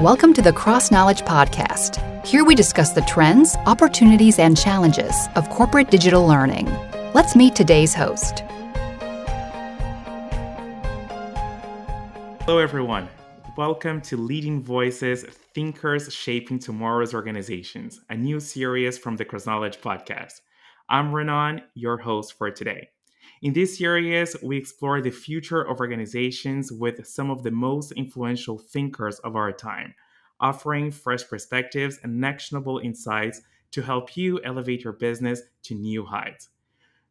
Welcome to the CrossKnowledge podcast. Here we discuss the trends, opportunities, and challenges of corporate digital learning. Let's meet today's host. Hello, everyone. Welcome to Leading Voices, Thinkers Shaping Tomorrow's Organizations, a new series from the CrossKnowledge podcast. I'm Renan, your host for today. In this series, we explore the future of organizations with some of the most influential thinkers of our time, offering fresh perspectives and actionable insights to help you elevate your business to new heights.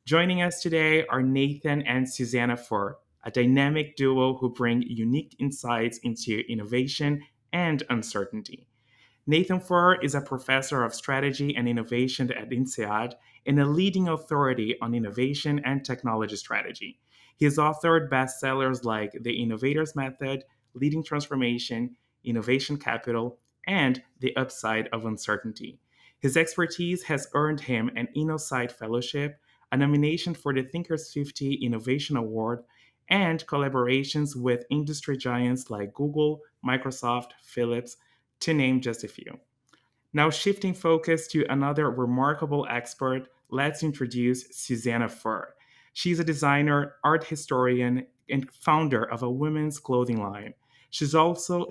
Joining us today are Nathan and Susannah Furr, a dynamic duo who bring unique insights into innovation and uncertainty. Nathan Furr is a professor of strategy and innovation at INSEAD and a leading authority on innovation and technology strategy. He has authored bestsellers like The Innovator's Method, Leading Transformation, Innovation Capital, and The Upside of Uncertainty. His expertise has earned him an InnoSight Fellowship, a nomination for the Thinkers 50 Innovation Award, and collaborations with industry giants like Google, Microsoft, Philips, to name just a few. Now, shifting focus to another remarkable expert, let's introduce Susannah Furr. She's a designer, art historian, and founder of a women's clothing line. She's also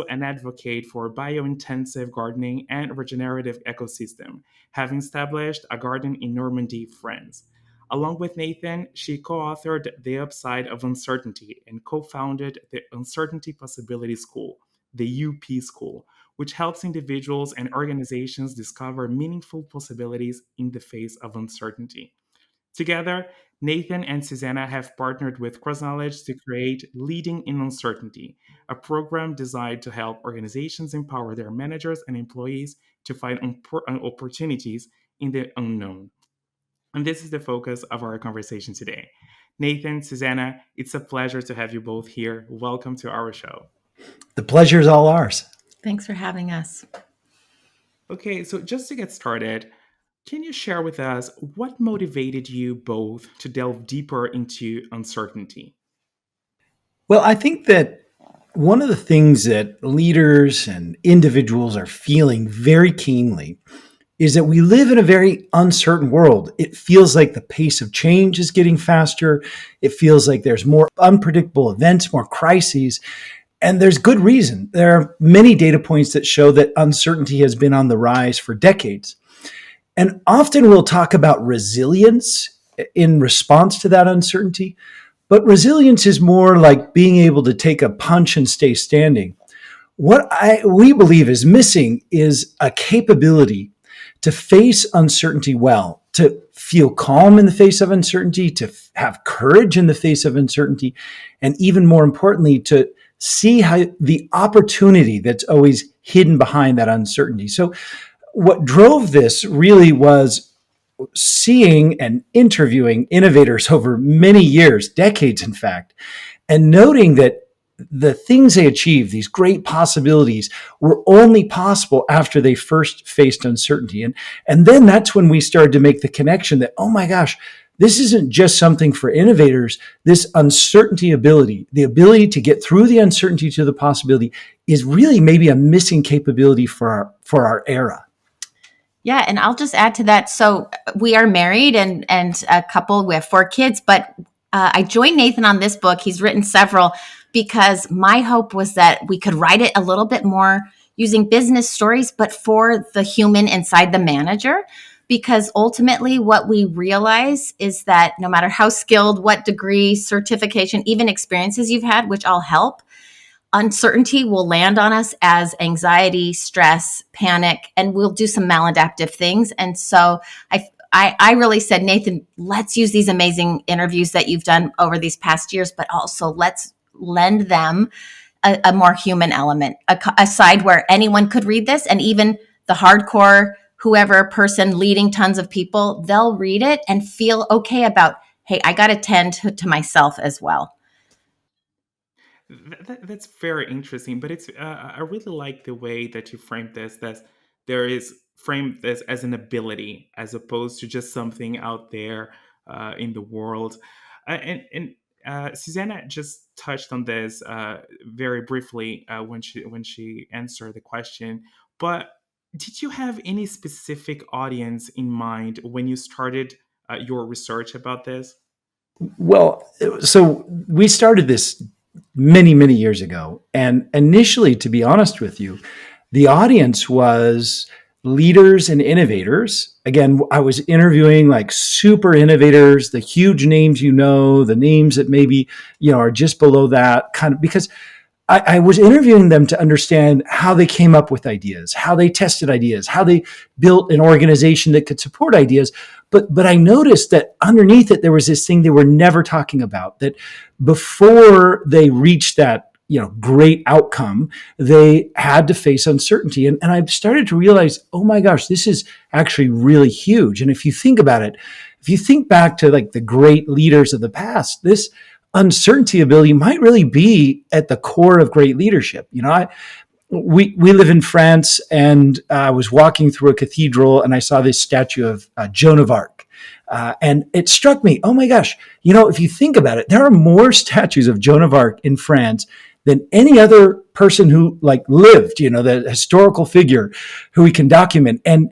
an advocate for bio-intensive gardening and regenerative ecosystem, having established a garden in Normandy, France. Along with Nathan, she co-authored The Upside of Uncertainty and co-founded the Uncertainty Possibility School, the UP School, which helps individuals and organizations discover meaningful possibilities in the face of uncertainty. Together, Nathan and Susannah have partnered with CrossKnowledge to create Leading in Uncertainty, a program designed to help organizations empower their managers and employees to find opportunities in the unknown. And this is the focus of our conversation today. Nathan, Susannah, it's a pleasure to have you both here. Welcome to our show. The pleasure is all ours. Thanks for having us. Okay, so just to get started, can you share with us what motivated you both to delve deeper into uncertainty? Well, I think that one of the things that leaders and individuals are feeling very keenly is that we live in a very uncertain world. It feels like the pace of change is getting faster. It feels like there's more unpredictable events, more crises. And there's good reason. There are many data points that show that uncertainty has been on the rise for decades. And often we'll talk about resilience in response to that uncertainty, but resilience is more like being able to take a punch and stay standing. What we believe is missing is a capability to face uncertainty well, to feel calm in the face of uncertainty, to have courage in the face of uncertainty, and even more importantly, to see how the opportunity that's always hidden behind that uncertainty. So what drove this really was seeing and interviewing innovators over many years, decades in fact, and noting that the things they achieved, these great possibilities, were only possible after they first faced uncertainty. And then that's when we started to make the connection that, oh my gosh, this isn't just something for innovators. This uncertainty ability, the ability to get through the uncertainty to the possibility, is really maybe a missing capability for our era. Yeah, and I'll just add to that. So we are married and a couple. We have 4 kids, but I joined Nathan on this book. He's written several because my hope was that we could write it a little bit more using business stories, but for the human inside the manager. Because ultimately what we realize is that no matter how skilled, what degree, certification, even experiences you've had, which all help, uncertainty will land on us as anxiety, stress, panic, and we'll do some maladaptive things. And so I really said, Nathan, let's use these amazing interviews that you've done over these past years, but also let's lend them a more human element, a side where anyone could read this, and even the hardcore, whoever person leading tons of people, they'll read it and feel okay about, hey, I got to tend to myself as well. That's very interesting, but it's I really like the way that you framed this. That there is framed this as an ability, as opposed to just something out there in the world. And Susannah just touched on this very briefly when she answered the question. But did you have any specific audience in mind when you started your research about this? Well, so we started this many, many years ago. And initially, to be honest with you, the audience was leaders and innovators. Again, I was interviewing like super innovators, the huge names, the names that maybe, are just below that kind of, because I was interviewing them to understand how they came up with ideas, how they tested ideas, how they built an organization that could support ideas. But I noticed that underneath it, there was this thing they were never talking about, that before they reached that, great outcome, they had to face uncertainty. And I started to realize, oh my gosh, this is actually really huge. And if you think about it, if you think back to like the great leaders of the past, this uncertainty ability might really be at the core of great leadership. We live in France, and I was walking through a cathedral and I saw this statue of Joan of Arc. And it struck me, oh my gosh, if you think about it, there are more statues of Joan of Arc in France than any other person who lived, the historical figure who we can document. And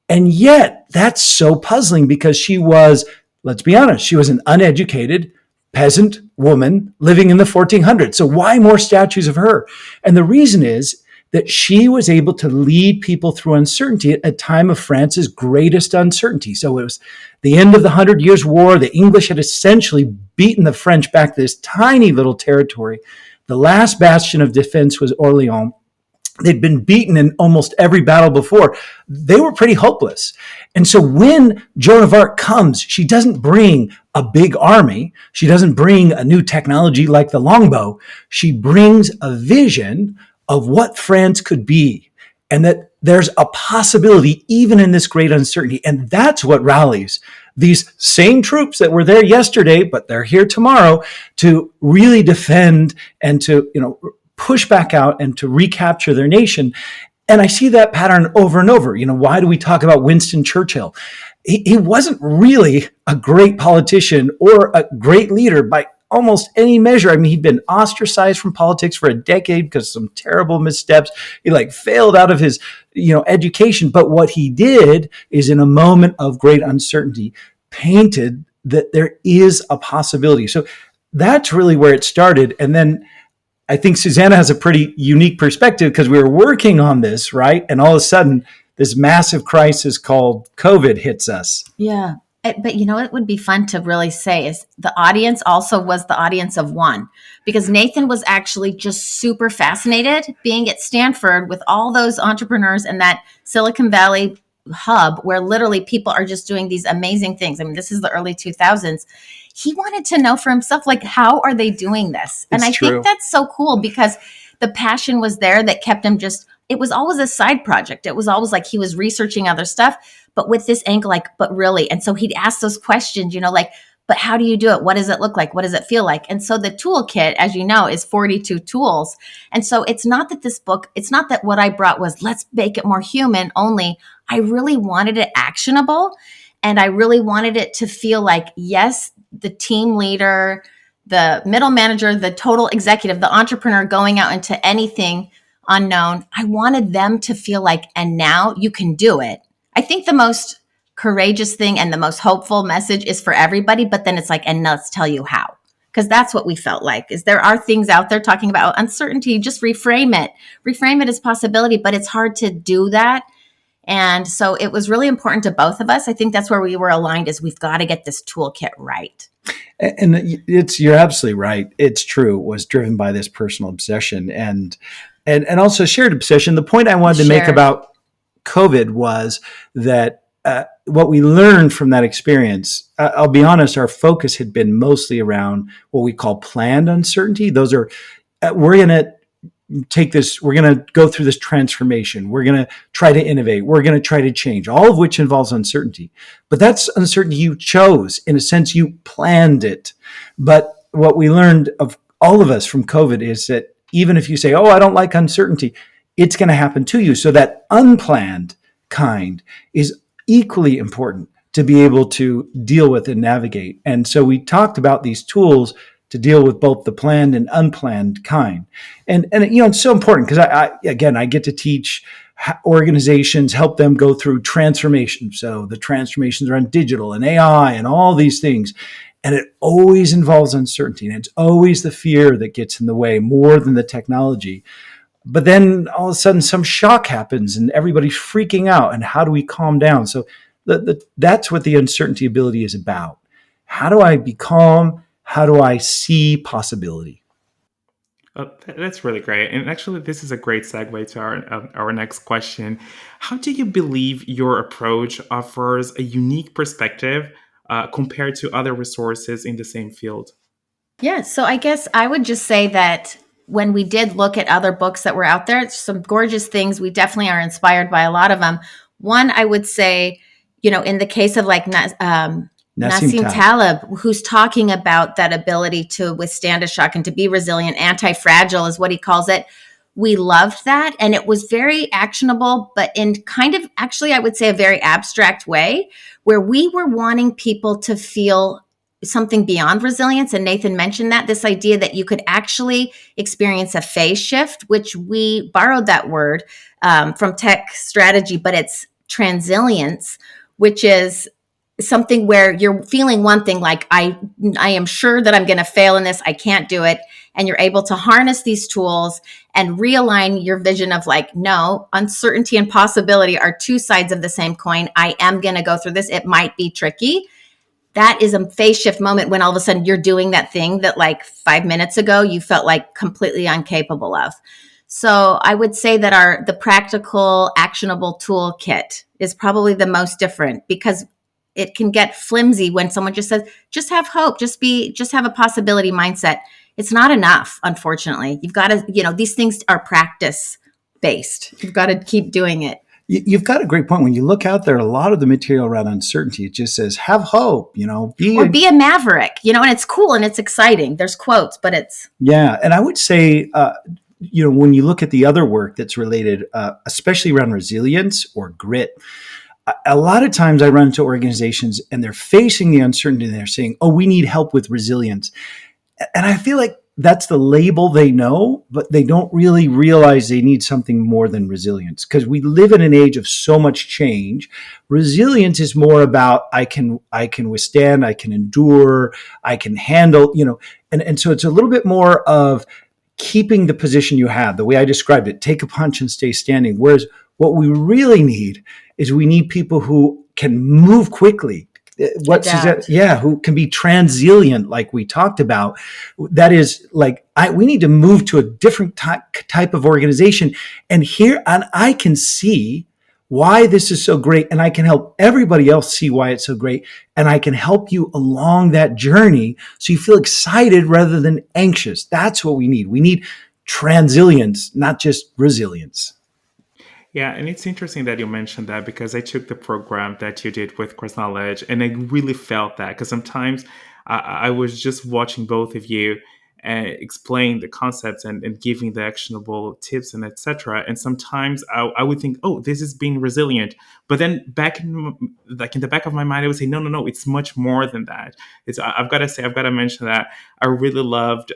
yet that's so puzzling, because she was, let's be honest, she was an uneducated peasant woman living in the 1400s. So why more statues of her? And the reason is that she was able to lead people through uncertainty at a time of France's greatest uncertainty. So it was the end of the 100 Years' War. The English had essentially beaten the French back to this tiny little territory. The last bastion of defense was Orleans. They'd been beaten in almost every battle before. They were pretty hopeless. And so when Joan of Arc comes, she doesn't bring a big army. She doesn't bring a new technology like the longbow. She brings a vision of what France could be, and that there's a possibility even in this great uncertainty. And that's what rallies these same troops that were there yesterday, but they're here tomorrow, to really defend and to, push back out and to recapture their nation. And I see that pattern over and over. Why do we talk about Winston Churchill? He wasn't really a great politician or a great leader by almost any measure. I mean, he'd been ostracized from politics for a decade because of some terrible missteps. He failed out of his, education. But what he did is, in a moment of great uncertainty, painted that there is a possibility. So that's really where it started. And then I think Susannah has a pretty unique perspective, because we were working on this, right? And all of a sudden, this massive crisis called COVID hits us. Yeah. But it would be fun to really say is the audience also was the audience of one, because Nathan was actually just super fascinated being at Stanford with all those entrepreneurs and that Silicon Valley hub where literally people are just doing these amazing things. I mean, this is the early 2000s. He wanted to know for himself, how are they doing this? And I think that's so cool, because the passion was there that kept him it was always a side project. It was always like he was researching other stuff, but with this angle, but really. And so he'd ask those questions, but how do you do it? What does it look like? What does it feel like? And so the toolkit, as you know, is 42 tools. And so it's not that what I brought was, let's make it more human only. I really wanted it actionable. And I really wanted it to feel like, yes, the team leader, the middle manager, the total executive, the entrepreneur going out into anything unknown, I wanted them to feel like, and now you can do it. I think the most courageous thing and the most hopeful message is for everybody, but then it's and let's tell you how. Because that's what we felt like, is there are things out there talking about uncertainty, just reframe it as possibility, but it's hard to do that. And so it was really important to both of us. I think that's where we were aligned, is we've got to get this toolkit right. And you're absolutely right. It's true. It was driven by this personal obsession and also shared obsession. The point I wanted to make about COVID was that what we learned from that experience, I'll be honest, our focus had been mostly around what we call planned uncertainty. Those are, we're going to go through this transformation. We're going to try to innovate. We're going to try to change, all of which involves uncertainty. But that's uncertainty you chose. In a sense, you planned it. But what we learned of all of us from COVID is that even if you say, oh, I don't like uncertainty, it's going to happen to you. So that unplanned kind is equally important to be able to deal with and navigate. And so we talked about these tools to deal with both the planned and unplanned kind. And it's so important because I get to teach organizations, help them go through transformation. So the transformations around digital and AI and all these things. And it always involves uncertainty. And it's always the fear that gets in the way more than the technology. But then all of a sudden some shock happens and everybody's freaking out. And how do we calm down? So that's what the uncertainty ability is about. How do I be calm? How do I see possibility? Oh, that's really great. And actually, this is a great segue to our next question. How do you believe your approach offers a unique perspective compared to other resources in the same field? Yeah, so I guess I would just say that when we did look at other books that were out there, some gorgeous things. We definitely are inspired by a lot of them. One, I would say, in the case of like Nassim Taleb, who's talking about that ability to withstand a shock and to be resilient, anti-fragile is what he calls it. We loved that. And it was very actionable, but in kind of, actually, I would say a very abstract way, where we were wanting people to feel something beyond resilience. And Nathan mentioned that, this idea that you could actually experience a phase shift, which we borrowed that word from tech strategy, but it's transilience, which is something where you're feeling one thing, like I am sure that I'm going to fail in this. I can't do it. And you're able to harness these tools and realign your vision of like, no, uncertainty and possibility are two sides of the same coin. I am going to go through this. It might be tricky. That is a phase shift moment when all of a sudden you're doing that thing that like 5 minutes ago you felt like completely incapable of. So I would say that the practical, actionable toolkit is probably the most different, because it can get flimsy when someone just says, just have hope, just have a possibility mindset. It's not enough, unfortunately. You've got to, these things are practice based. You've got to keep doing it. You've got a great point. When you look out there, a lot of the material around uncertainty, it just says, have hope, be a maverick, and it's cool and it's exciting. There's quotes, but it's. Yeah. And I would say, when you look at the other work that's related, especially around resilience or grit, a lot of times I run into organizations and they're facing the uncertainty and they're saying, oh, we need help with resilience. And I feel like that's the label they know, but they don't really realize they need something more than resilience, because we live in an age of so much change. Resilience is more about I can withstand, I can endure, I can handle, and so it's a little bit more of keeping the position you have, the way I described it, take a punch and stay standing. Whereas what we really need is we need people who can move quickly. Who can be transilient, like we talked about. That is like, we need to move to a different type of organization. And I can see why this is so great. And I can help everybody else see why it's so great. And I can help you along that journey so you feel excited rather than anxious. That's what we need. We need transilience, not just resilience. Yeah, and it's interesting that you mentioned that, because I took the program that you did with CrossKnowledge, and I really felt that, because sometimes I was just watching both of you explain the concepts and giving the actionable tips and etc. And sometimes I would think, oh, this is being resilient, but then in the back of my mind, I would say, no, it's much more than that. I've got to mention that I really loved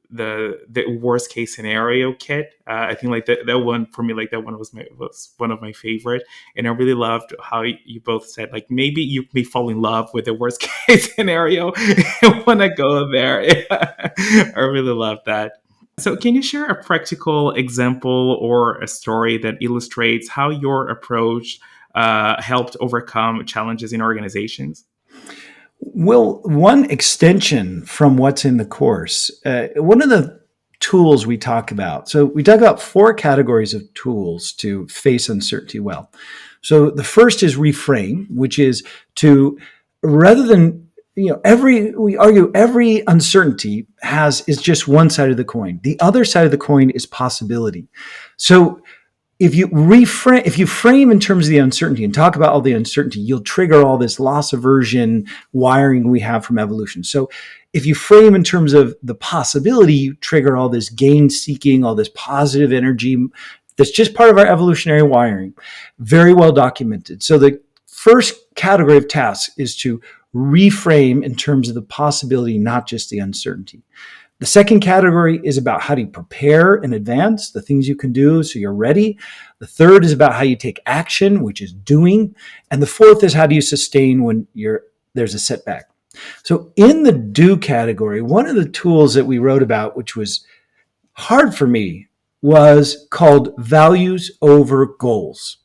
the worst case scenario kit. I think like that one for me, like that one was one of my favorite. And I really loved how you both said, like, maybe you may fall in love with the worst case scenario when I go there. I really love that. So can you share a practical example or a story that illustrates how your approach helped overcome challenges in organizations? Well, one extension from what's in the course, one of the tools we talk about. So we talk about 4 categories of tools to face uncertainty well. So the first is reframe, which is to, rather than, we argue every uncertainty is just one side of the coin. The other side of the coin is possibility. So if you frame in terms of the uncertainty and talk about all the uncertainty, you'll trigger all this loss aversion wiring we have from evolution. So if you frame in terms of the possibility, you trigger all this gain seeking, all this positive energy that's just part of our evolutionary wiring. Very well documented. So the first category of tasks is to reframe in terms of the possibility, not just the uncertainty. The second category is about how do you prepare in advance, the things you can do so you're ready. The third is about how you take action, which is doing. And the fourth is how do you sustain when there's a setback. So in the do category, one of the tools that we wrote about, which was hard for me, was called values over goals.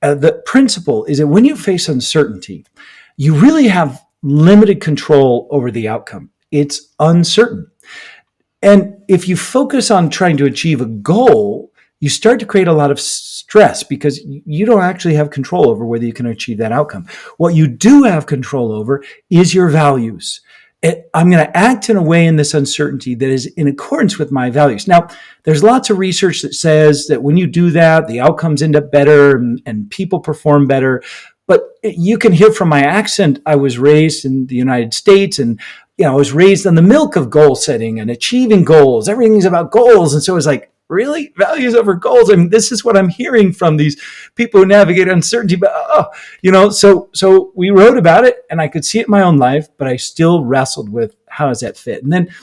The principle is that when you face uncertainty, you really have limited control over the outcome. It's uncertain. And if you focus on trying to achieve a goal, you start to create a lot of stress because you don't actually have control over whether you can achieve that outcome. What you do have control over is your values. I'm going to act in a way in this uncertainty that is in accordance with my values. Now, there's lots of research that says that when you do that, the outcomes end up better and people perform better. But you can hear from my accent, I was raised in the United States and I was raised on the milk of goal setting and achieving goals. Everything's about goals. And so it's like, really? Values over goals? I mean, this is what I'm hearing from these people who navigate uncertainty. But, so we wrote about it and I could see it in my own life, but I still wrestled with how does that fit? And then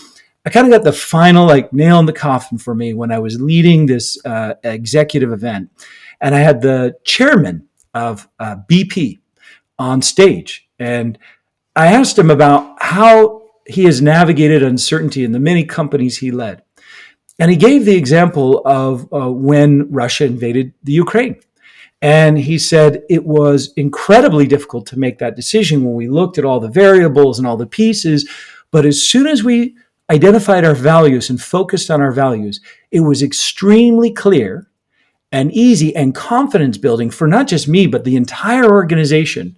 I kind of got the final nail in the coffin for me when I was leading this executive event. And I had the chairman of BP on stage. And I asked him about how he has navigated uncertainty in the many companies he led. And he gave the example of when Russia invaded the Ukraine. And he said it was incredibly difficult to make that decision when we looked at all the variables and all the pieces. But as soon as we identified our values and focused on our values, it was extremely clear and easy and confidence building for not just me, but the entire organization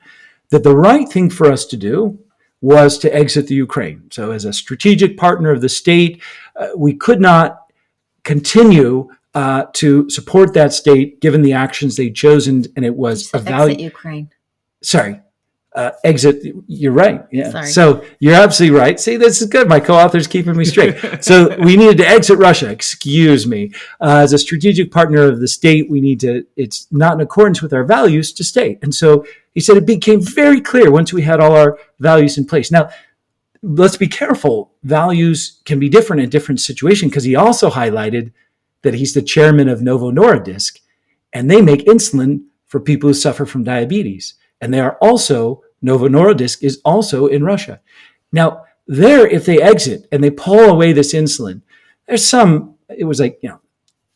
that the right thing for us to do was to exit the Ukraine. So as a strategic partner of the state, we could not continue to support that state given the actions they'd chosen, and it was a value. Exit Ukraine. Sorry, exit. You're right. Yeah. Sorry. So you're absolutely right. See, this is good. My co-author's keeping me straight. So we needed to exit Russia. Excuse me. As a strategic partner of the state, we need to. It's not in accordance with our values to stay. And so he said it became very clear once we had all our values in place. Now, let's be careful. Values can be different in different situations because he also highlighted that he's the chairman of Novo Nordisk, and they make insulin for people who suffer from diabetes. And they are also, Novo Nordisk is also in Russia. Now, there, if they exit and they pull away this insulin, there's it was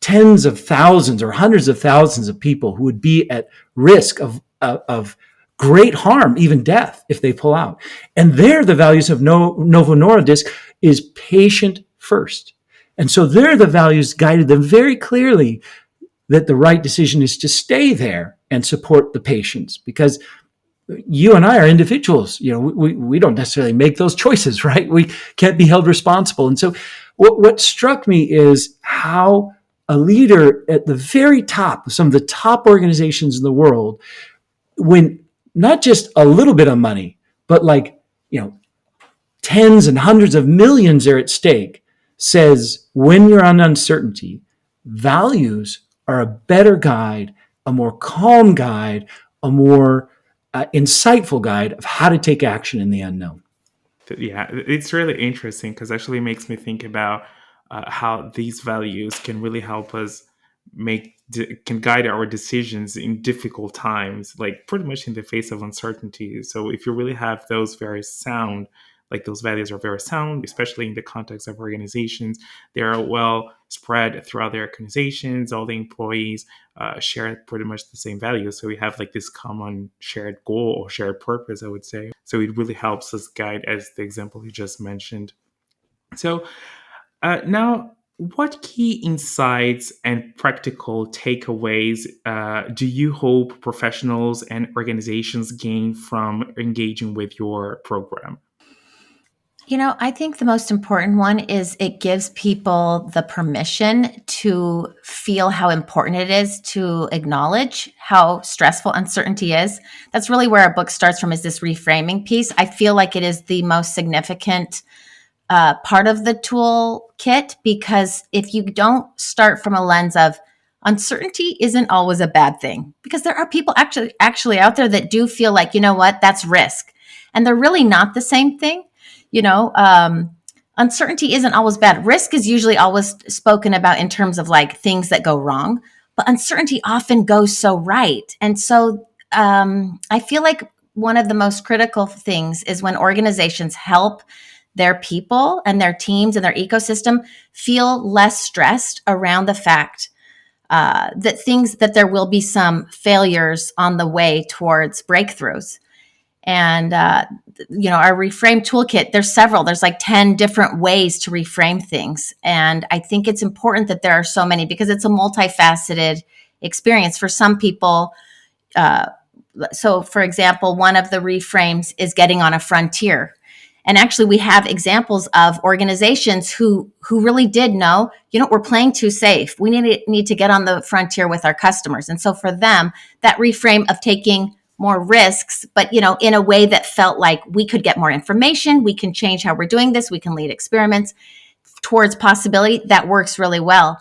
tens of thousands or hundreds of thousands of people who would be at risk of great harm, even death, if they pull out. And there, the values of Novo Nordisk is patient first. And so there, the values guided them very clearly that the right decision is to stay there and support the patients, because you and I are individuals. We don't necessarily make those choices, right? We can't be held responsible. And so what struck me is how a leader at the very top of some of the top organizations in the world, when not just a little bit of money, but tens and hundreds of millions are at stake, says when you're on uncertainty, values are a better guide, a more calm guide, a more insightful guide of how to take action in the unknown. Yeah, it's really interesting because actually it makes me think about how these values can really help us can guide our decisions in difficult times, pretty much in the face of uncertainty. So if you really have those very sound, those values are very sound, especially in the context of organizations, they are well spread throughout the organizations, all the employees share pretty much the same values. So we have this common shared goal or shared purpose, I would say. So it really helps us guide, as the example you just mentioned. So now, what key insights and practical takeaways do you hope professionals and organizations gain from engaging with your program? I think the most important one is it gives people the permission to feel how important it is to acknowledge how stressful uncertainty is. That's really where our book starts from, is this reframing piece. I feel like it is the most significant part of the toolkit, because if you don't start from a lens of uncertainty isn't always a bad thing, because there are people actually out there that do feel like, that's risk. and they're really not the same thing. Uncertainty isn't always bad. Risk is usually always spoken about in terms of like things that go wrong, but uncertainty often goes so right. And so I feel like one of the most critical things is when organizations help their people and their teams and their ecosystem feel less stressed around the fact that there will be some failures on the way towards breakthroughs. And, our reframe toolkit, there's like 10 different ways to reframe things. And I think it's important that there are so many because it's a multifaceted experience for some people. So for example, one of the reframes is getting on a frontier. And actually we have examples of organizations who really did know, we're playing too safe. We need to get on the frontier with our customers. And so for them, that reframe of taking more risks, but in a way that felt like we could get more information, we can change how we're doing this, we can lead experiments towards possibility, that works really well.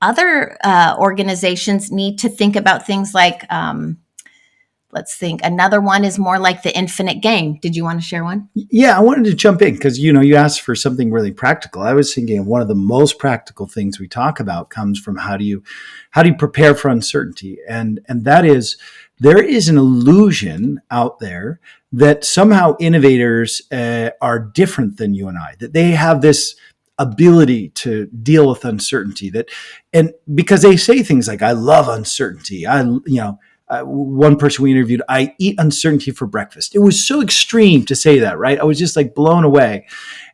Other organizations need to think about things like, let's think. Another one is more like the infinite game. Did you want to share one? Yeah, I wanted to jump in because, you asked for something really practical. I was thinking one of the most practical things we talk about comes from how do you prepare for uncertainty? And that is, there is an illusion out there that somehow innovators are different than you and I, that they have this ability to deal with uncertainty and because they say things like, I love uncertainty. One person we interviewed, I eat uncertainty for breakfast. It was so extreme to say that, right? I was just like blown away.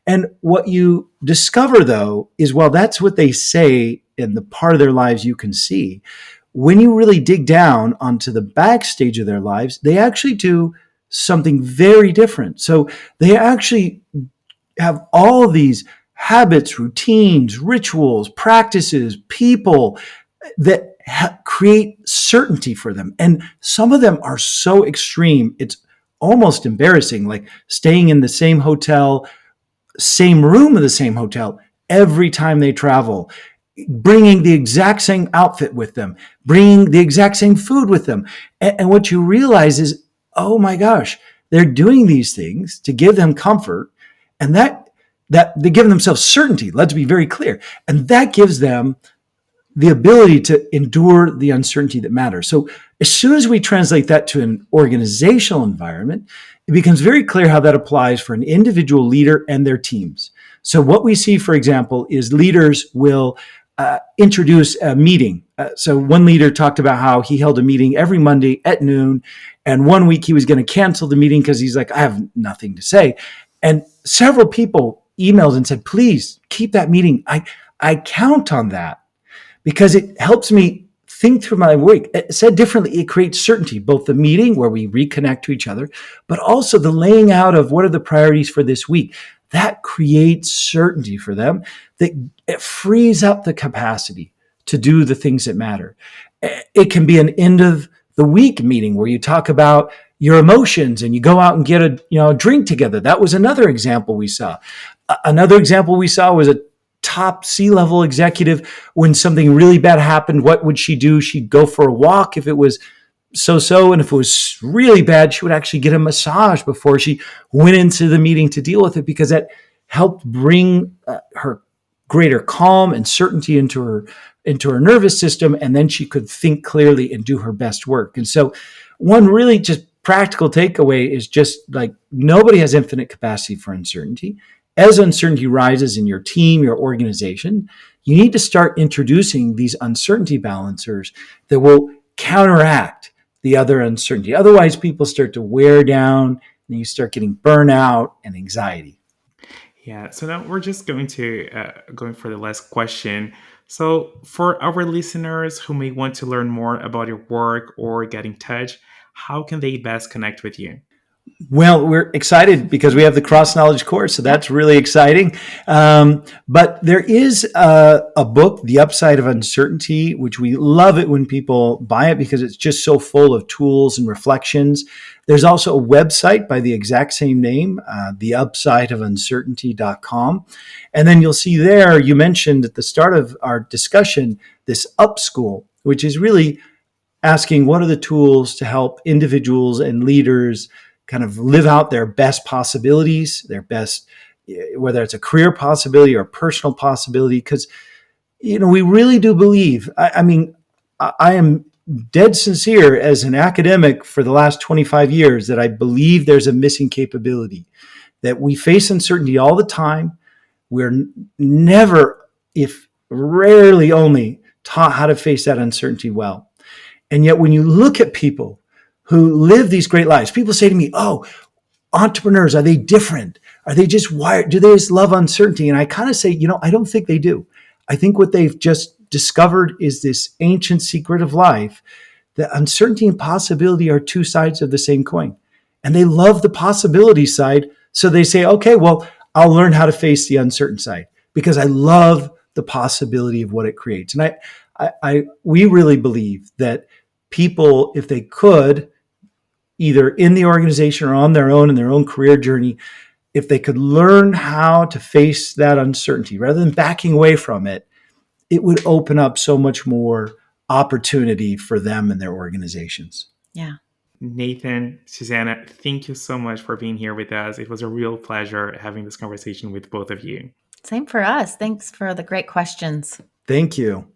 And what you discover though is, well, that's what they say in the part of their lives you can see. When you really dig down onto the backstage of their lives, they actually do something very different. So they actually have all these habits, routines, rituals, practices, people that create certainty for them. And some of them are so extreme, it's almost embarrassing, like staying in the same hotel, same room of the same hotel every time they travel, bringing the exact same outfit with them, bringing the exact same food with them. And what you realize is, oh my gosh, they're doing these things to give them comfort, and that they give themselves certainty. Let's be very clear. And that gives them the ability to endure the uncertainty that matters. So as soon as we translate that to an organizational environment, it becomes very clear how that applies for an individual leader and their teams. So what we see, for example, is leaders will introduce a meeting. So one leader talked about how he held a meeting every Monday at noon, and one week he was going to cancel the meeting because he's like, I have nothing to say. And several people emailed and said, please keep that meeting. I count on that, because it helps me think through my week. Said differently, it creates certainty, both the meeting where we reconnect to each other, but also the laying out of what are the priorities for this week. That creates certainty for them, that it frees up the capacity to do the things that matter. It can be an end of the week meeting where you talk about your emotions and you go out and get a drink together. That was another example we saw. Another example we saw was a top C-level executive. When something really bad happened, what would she do? She'd go for a walk if it was so-so, and if it was really bad, she would actually get a massage before she went into the meeting to deal with it, because that helped bring her greater calm and certainty into her nervous system, and then she could think clearly and do her best work. And so one really just practical takeaway is just like, nobody has infinite capacity for uncertainty. As uncertainty rises in your team, your organization, you need to start introducing these uncertainty balancers that will counteract the other uncertainty. Otherwise, people start to wear down and you start getting burnout and anxiety. Yeah, so now we're just going for the last question. So for our listeners who may want to learn more about your work or get in touch, how can they best connect with you? Well, we're excited because we have the CrossKnowledge course, so that's really exciting. But there is a book, The Upside of Uncertainty, which we love it when people buy it because it's just so full of tools and reflections. There's also a website by the exact same name, theupsideofuncertainty.com. And then you'll see there, you mentioned at the start of our discussion, this Up School, which is really asking what are the tools to help individuals and leaders kind of live out their best possibilities, their best, whether it's a career possibility or a personal possibility. Because, we really do believe, I am dead sincere as an academic for the last 25 years that I believe there's a missing capability, that we face uncertainty all the time. We're never, if rarely only, taught how to face that uncertainty well. And yet when you look at people who live these great lives, people say to me, oh, entrepreneurs, are they different? Are they just wired? Do they just love uncertainty? And I kind of say, I don't think they do. I think what they've just discovered is this ancient secret of life, that uncertainty and possibility are two sides of the same coin. And they love the possibility side. So they say, okay, well, I'll learn how to face the uncertain side because I love the possibility of what it creates. And we really believe that people, if they could, either in the organization or on their own in their own career journey, if they could learn how to face that uncertainty rather than backing away from it, it would open up so much more opportunity for them and their organizations. Yeah. Nathan, Susannah, thank you so much for being here with us. It was a real pleasure having this conversation with both of you. Same for us. Thanks for the great questions. Thank you.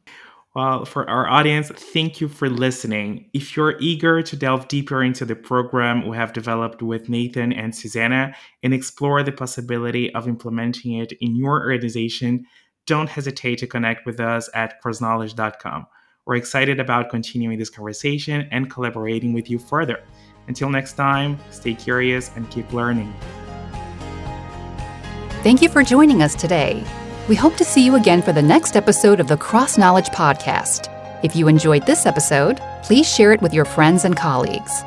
Well, for our audience, thank you for listening. If you're eager to delve deeper into the program we have developed with Nathan and Susannah and explore the possibility of implementing it in your organization, don't hesitate to connect with us at CrossKnowledge.com. We're excited about continuing this conversation and collaborating with you further. Until next time, stay curious and keep learning. Thank you for joining us today. We hope to see you again for the next episode of the CrossKnowledge podcast. If you enjoyed this episode, please share it with your friends and colleagues.